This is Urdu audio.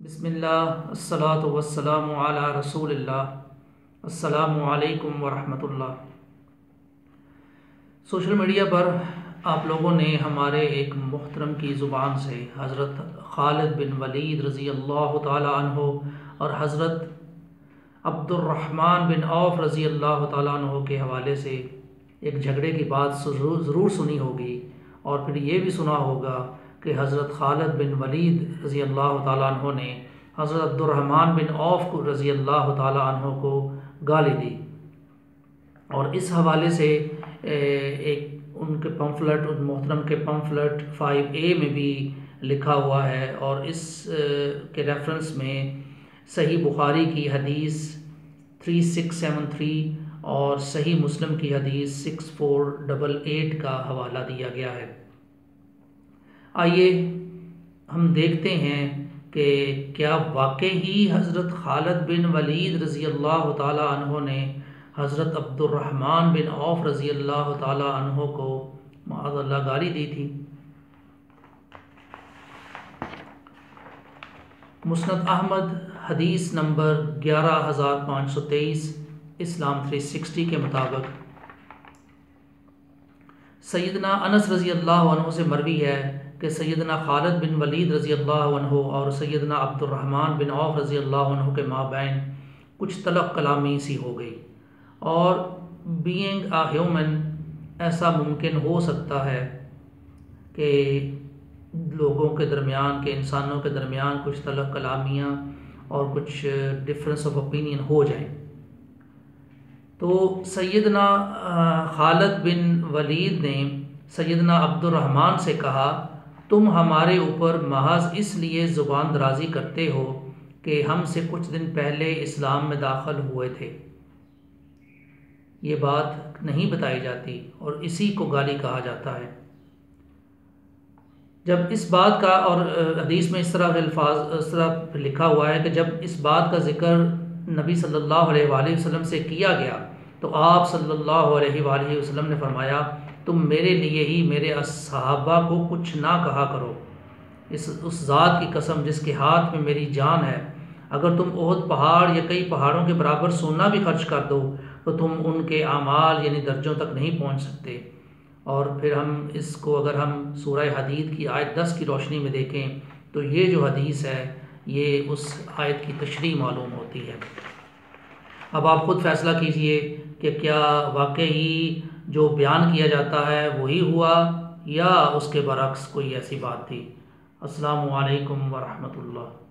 بسم اللہ الصلاۃ والسلام علی رسول اللہ۔ السلام علیکم ورحمۃ اللہ۔ سوشل میڈیا پر آپ لوگوں نے ہمارے ایک محترم کی زبان سے حضرت خالد بن ولید رضی اللہ تعالی عنہ اور حضرت عبد الرحمن بن عوف رضی اللہ تعالی عنہ کے حوالے سے ایک جھگڑے کی بات ضرور سنی ہوگی، اور پھر یہ بھی سنا ہوگا کہ حضرت خالد بن ولید رضی اللہ تعالیٰ عنہ نے حضرت عبد الرحمن بن عوف رضی اللہ تعالیٰ عنہ کو گالی دی، اور اس حوالے سے ایک ان کے پمفلٹ، ان محترم کے پمفلٹ 5A میں بھی لکھا ہوا ہے، اور اس کے ریفرنس میں صحیح بخاری کی حدیث 3673 اور صحیح مسلم کی حدیث 6488 کا حوالہ دیا گیا ہے۔ آئیے ہم دیکھتے ہیں کہ کیا واقعی حضرت خالد بن ولید رضی اللہ تعالی عنہ نے حضرت عبد الرحمن بن عوف رضی اللہ تعالی عنہ کو معاذ اللہ گالی دی تھی۔ مسند احمد حدیث نمبر 11523 اسلام 360 کے مطابق سیدنا انس رضی اللہ عنہ سے مروی ہے کہ سیدنا خالد بن ولید رضی اللہ عنہ اور سیدنا عبد الرحمن بن عوف رضی اللہ عنہ کے مابین کچھ طلق کلامی سی ہو گئی، اور بینگ اے ہیومن ایسا ممکن ہو سکتا ہے کہ لوگوں کے درمیان، کے انسانوں کے درمیان کچھ طلق کلامیاں اور کچھ ڈفرینس آف اوپینین ہو جائیں۔ تو سیدنا خالد بن ولید نے سیدنا عبد الرحمن سے کہا، تم ہمارے اوپر محض اس لیے زبان درازی کرتے ہو کہ ہم سے کچھ دن پہلے اسلام میں داخل ہوئے تھے، یہ بات نہیں بتائی جاتی اور اسی کو گالی کہا جاتا ہے۔ جب اس بات کا، اور حدیث میں اس طرح کے الفاظ اس طرح لکھا ہوا ہے کہ جب اس بات کا ذکر نبی صلی اللہ علیہ وآلہ وسلم سے کیا گیا تو آپ صلی اللہ علیہ وآلہ وسلم نے فرمایا، تم میرے لیے ہی میرے صحابہ کو کچھ نہ کہا کرو، اس ذات کی قسم جس کے ہاتھ میں میری جان ہے، اگر تم احد پہاڑ یا کئی پہاڑوں کے برابر سونا بھی خرچ کر دو تو تم ان کے اعمال یعنی درجوں تک نہیں پہنچ سکتے۔ اور پھر ہم اس کو اگر ہم سورہ حدید کی آیت 10 کی روشنی میں دیکھیں تو یہ جو حدیث ہے یہ اس آیت کی تشریح معلوم ہوتی ہے۔ اب آپ خود فیصلہ کیجئے کہ کیا واقعی جو بیان کیا جاتا ہے وہی ہوا یا اس کے برعکس کوئی ایسی بات تھی۔ السلام علیکم ورحمۃ اللہ۔